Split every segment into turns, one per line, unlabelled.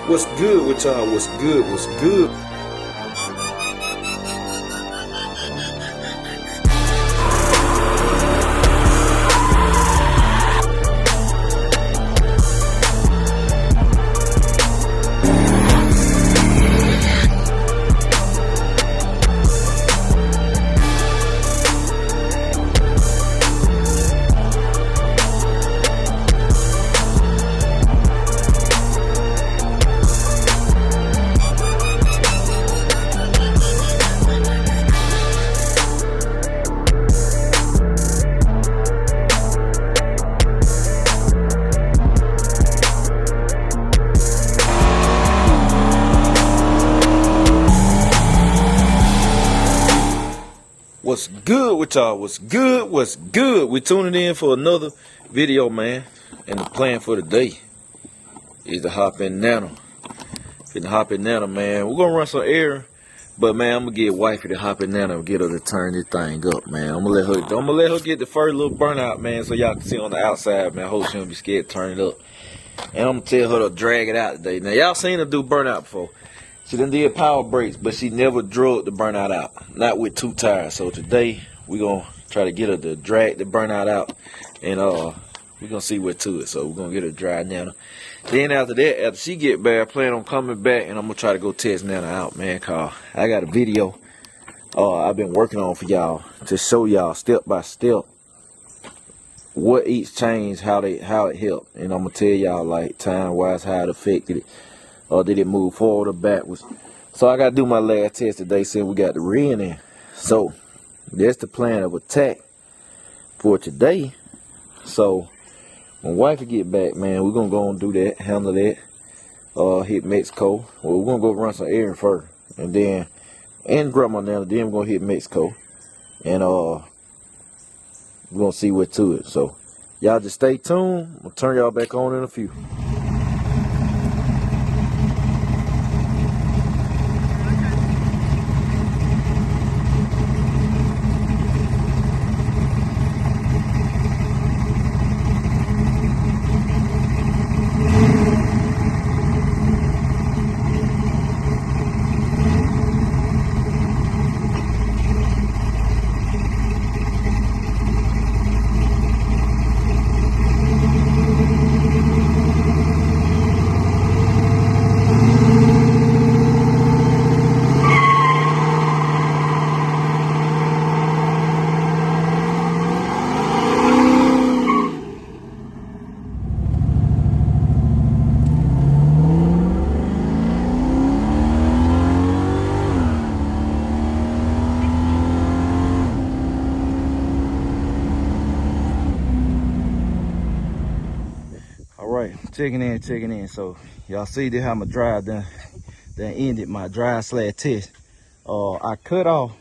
What's good with y'all? What's good? What's good? What's good with y'all? What's good? What's good? We tuning in for another video, man. And the plan for today is to hop in Nano. Finna hop in Nano, man. We're gonna run some air, but man, I'm gonna get Wifey to hop in Nano and get her to turn this thing up, man. I'm gonna let her get the first little burnout, man, so y'all can see on the outside, man. I hope she don't be scared to turn it up. And I'm gonna tell her to drag it out today. Now y'all seen her do burnout before. She done did power brakes, but she never drugged the burnout out. Not with 2 tires. So today, we're going to try to get her to drag the burnout out. And we're going to see what to it. So we're going to get her dry Nano. Then after that, after she get back, I plan on coming back. And I'm going to try to go test Nano out, man. Cause I got a video I've been working on for y'all. To show y'all step by step what each change, how it helped. And I'm going to tell y'all like time-wise how it affected it. Or did it move forward or backwards? So I got to do my last test today since we got the ring in. So that's the plan of attack for today. So when Wifey get back, man, we're going to go and do that, handle that. Hit Mexico. Well, we're going to go run some errands first. And grab my Nano. Then we're going to hit Mexico. And we're going to see what to it. So y'all just stay tuned. I'll turn y'all back on in a few. Checking in. So y'all see this how my drive done ended my drive/test. I cut off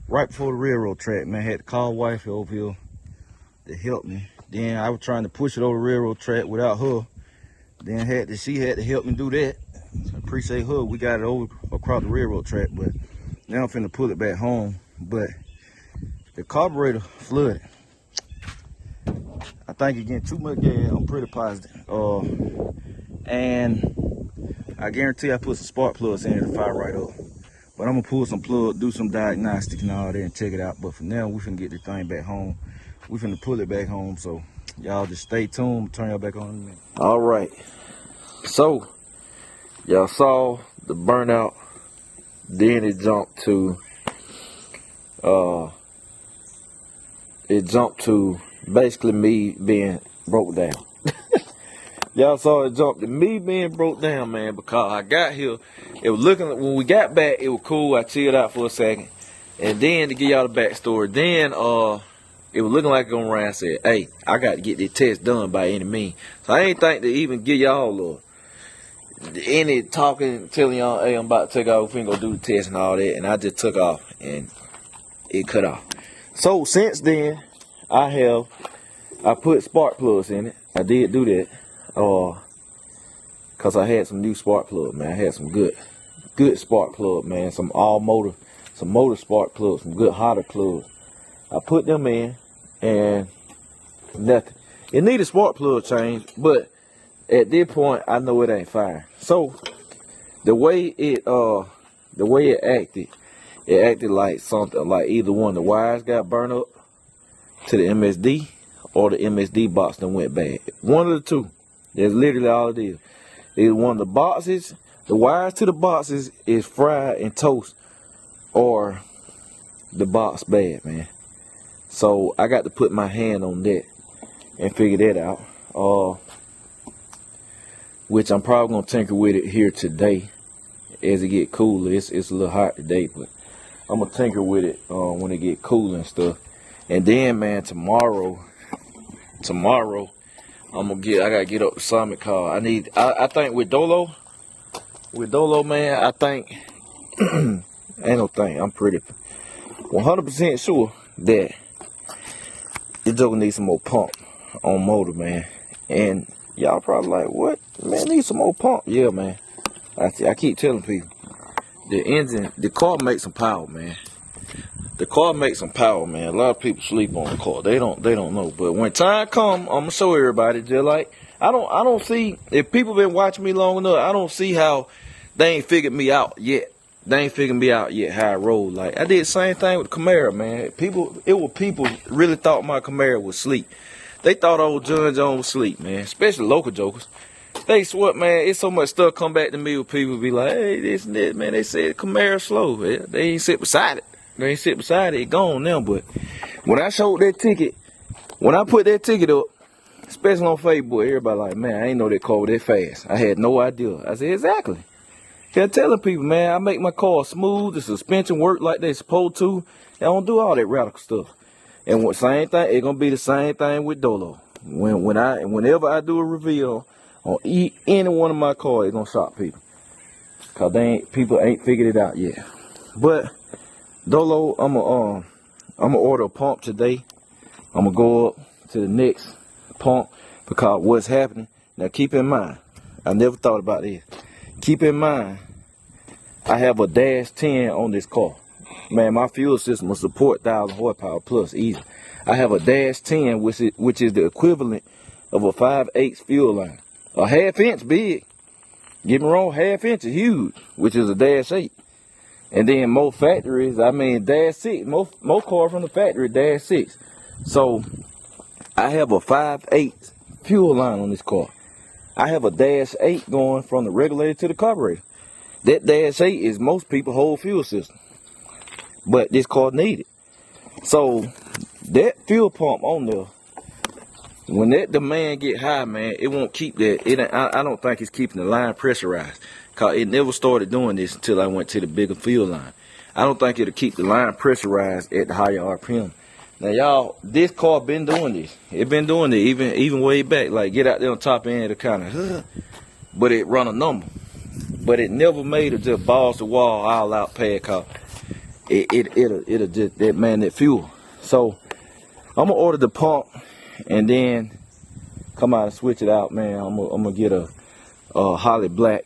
right before the railroad track, man. I had to call Wifey over here to help me. Then I was trying to push it over the railroad track without her. Then she had to help me do that. So I appreciate her. We got it over across the railroad track, but now I'm finna pull it back home. But the carburetor flooded. I think it's getting too much gas. I'm pretty positive. And I guarantee I put some spark plugs in it to fire right up. But I'm gonna pull some plugs, do some diagnostic and all that and check it out. But for now, we finna get the thing back home. We finna pull it back home. So y'all just stay tuned. Turn y'all back on in a minute. All right. So y'all saw the burnout. Then it jumped to basically me being broke down. Y'all saw it jump to me being broke down, man, because I got here. It was looking, when we got back, it was cool. I chilled out for a second. And then to give y'all the backstory, then it was looking like it going around. I said, hey, I got to get this test done by any means. So I ain't think to even give y'all any talking, telling y'all, hey, I'm about to take off. We ain't gonna do the test and all that. And I just took off and it cut off. So since then, I put spark plugs in it. I did do that. Cause I had some new spark plug, man. I had some good spark plug, man. Some motor spark plugs, some good hotter plugs. I put them in and nothing. It needed spark plug change, but at this point, I know it ain't fire. So the way it acted like something like either one of the wires got burned up to the MSD or the MSD box done went bad. One of the two. That's literally all it is. Either one of the boxes, the wires to the boxes is fried and toast, or the box bad, man. So I got to put my hand on that and figure that out. Which I'm probably gonna tinker with it here today as it get cooler. It's a little hot today, but I'm gonna tinker with it when it get cooler and stuff. And then, man, tomorrow I gotta get up the Summit car. I think with Dolo, man, I think ain't no thing. I'm pretty 100% sure that this joker needs some more pump on motor, man. And y'all probably like, what? Man, need some more pump. Yeah, man. I keep telling people, the car makes some power, man. The car makes some power, man. A lot of people sleep on the car. They don't know. But when time come, I'm gonna show everybody. Just like I don't see, if people been watching me long enough, I don't see how they ain't figured me out yet. They ain't figured me out yet how I roll. Like I did the same thing with the Camaro, man. People really thought my Camaro was sleep. They thought old John Jones was sleep, man. Especially local jokers. They swear, man, it's so much stuff come back to me with people be like, hey, this and that, man. They said Camaro slow. They ain't sit beside it. They ain't sit beside it. It gone now. But when I showed that ticket, when I put that ticket up, especially on Facebook, everybody like, man, I ain't know that car was that fast. I had no idea. I said, exactly. Kept telling people, man, I make my car smooth. The suspension work like they supposed to. I don't do all that radical stuff. And same thing, it's gonna be the same thing with Dolo. Whenever I do a reveal on any one of my cars, it's gonna shock people. Cause people ain't figured it out yet. But Dolo, I'm gonna order a pump today. I'm gonna go up to the next pump because what's happening. Now keep in mind, I never thought about this. Keep in mind, I have a dash 10 on this car. Man, my fuel system will support 1,000 horsepower plus easy. I have a dash 10, which is the equivalent of a 5/8 fuel line. A ½ inch big. Get me wrong, ½ inch is huge, which is a dash 8. And then most factories, I mean dash 6. Most cars from the factory dash 6. So I have a 5/8 fuel line on this car. I have a dash 8 going from the regulator to the carburetor. That dash 8 is most people's whole fuel system. But this car needed. So that fuel pump on there, when that demand get high, man, it won't keep that. I don't think it's keeping the line pressurized. Cause it never started doing this until I went to the bigger fuel line. I don't think it'll keep the line pressurized at the higher RPM. Now y'all, this car been doing this. It been doing it even way back. Like get out there on top end of kind of, but it run a number. But it never made it just balls to wall all out pad car. It'll just that fuel. So I'm gonna order the pump and then come out and switch it out, man. I'm gonna get a Holly Black.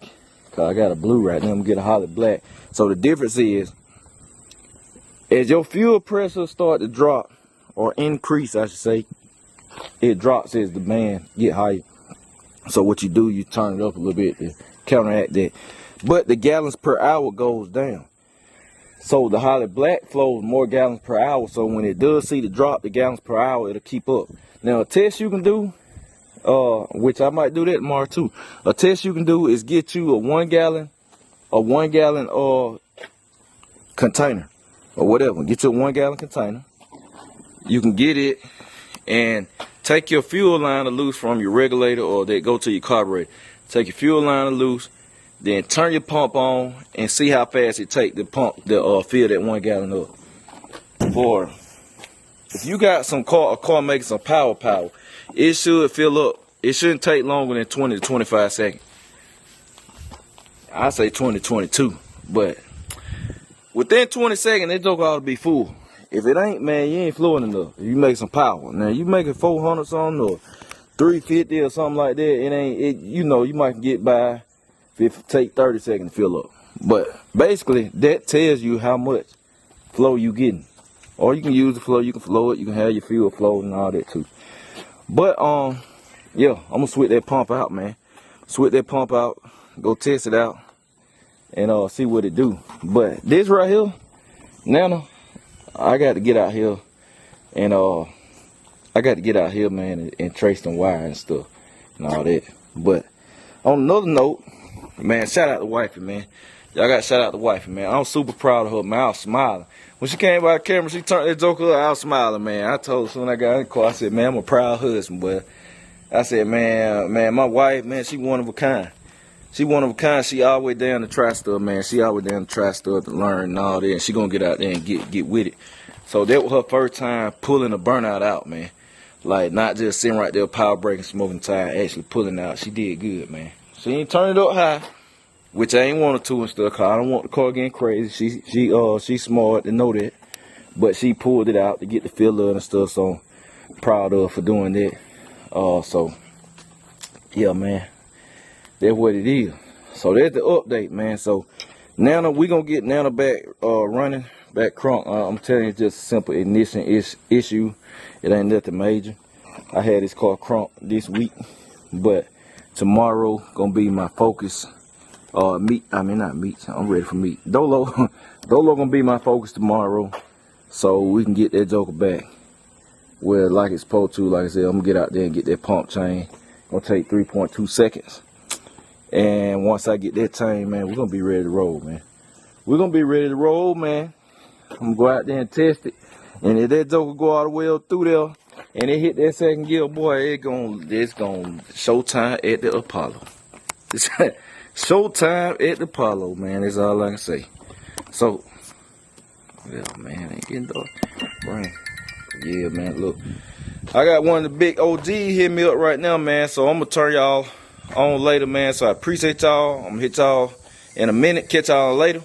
Cause I got a blue right now. I'm gonna get a Holly Black. So the difference is, as your fuel pressure start to drop or increase, I should say, it drops as demand get higher. So what you do, you turn it up a little bit to counteract that. But the gallons per hour goes down. So the Holly Black flows more gallons per hour. So when it does see the drop, the gallons per hour, it'll keep up. Now a test you can do, which I might do that tomorrow too. A test you can do is get you a 1 gallon container or whatever. Get you a 1 gallon container. You can get it and take your fuel line loose from your regulator or they go to your carburetor. Take your fuel line loose, then turn your pump on and see how fast it take the pump to fill that 1 gallon up. Or if you got a car making some power, it should fill up. It shouldn't take longer than 20 to 25 seconds. I say 20 to 22, but within 20 seconds, that joke ought to be full. If it ain't, man, you ain't flowing enough. If you make some power. Now, you making 400 something or 350 or something like that, you might get by if it take 30 seconds to fill up. But basically, that tells you how much flow you getting. Or you can use the flow, you can flow it, you can have your fuel flow and all that too. But, yeah, I'm gonna switch that pump out, man. switch that pump out, go test it out, and see what it do. But this right here, Nana, I got to get out here and man, and trace them wires and stuff and all that. But on another note, man, shout out to Wifey, man. Y'all got to shout out to Wifey, man. I'm super proud of her, man. I was smiling. When she came by the camera, she turned that joker up, I was smiling, man. I told her when I got in the car, I said, man, I'm a proud husband, but I said, man, my wife, man, she one of a kind. She one of a kind. She all the way down to try stuff, man. She all the way down to try stuff to learn and all that. And she gonna get out there and get with it. So that was her first time pulling a burnout out, man. Like, not just sitting right there, power braking, smoking tire, actually pulling out. She did good, man. She ain't turn it up high, which I ain't wanted to and stuff, cause I don't want the car getting crazy. She's smart to know that. But she pulled it out to get the feel of it and stuff, so I'm proud of her for doing that. So, yeah, man. That's what it is. So that's the update, man. So now we gonna get Nana back running, back crunk. I'm telling you, it's just a simple ignition issue. It ain't nothing major. I had this car crunk this week, but tomorrow gonna be my focus. Not meat. I'm ready for meat. Dolo gonna be my focus tomorrow, so we can get that joker back where like it's supposed to. Like I said, I'm gonna get out there and get that pump chain. Gonna take 3.2 seconds. And once I get that chain, man, we're going to be ready to roll, man. We're going to be ready to roll, man. I'm going to go out there and test it. And if that joker go all the way up through there and it hit that second gear, boy, it's going showtime at the Apollo. It's showtime at the Apollo, man. That's all I can say. So, yeah, man, ain't getting dark. Yeah, man, look. I got one of the big OG hit me up right now, man. So I'm going to turn y'all on later, man. So I appreciate y'all. I'm gonna hit y'all in a minute. Catch y'all later.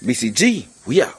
BCG, we out.